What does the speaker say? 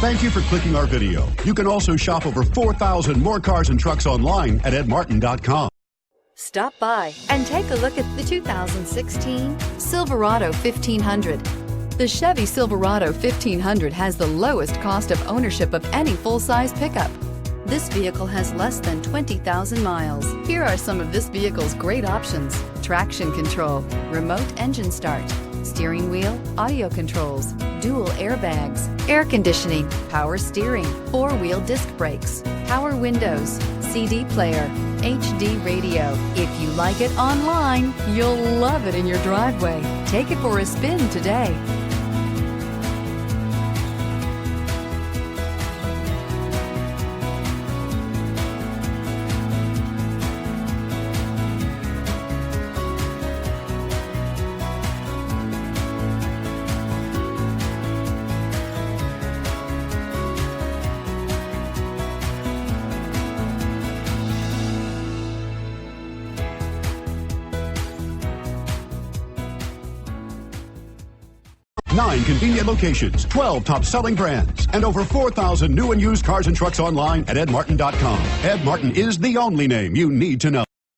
Thank you for clicking our video. You can also shop over 4,000 more cars and trucks online at edmartin.com. Stop by and take a look at the 2016 Silverado 1500. The Chevy Silverado 1500 has the lowest cost of ownership of any full-size pickup. This vehicle has less than 20,000 miles. Here are some of this vehicle's great options: traction control, remote engine start, steering wheel audio controls, dual airbags, air conditioning, power steering, four-wheel disc brakes, power windows, CD player, HD radio. If you like it online, you'll love it in your driveway. Take it for a spin today. Nine convenient locations, 12 top-selling brands, and over 4,000 new and used cars and trucks online at edmartin.com. Ed Martin is the only name you need to know.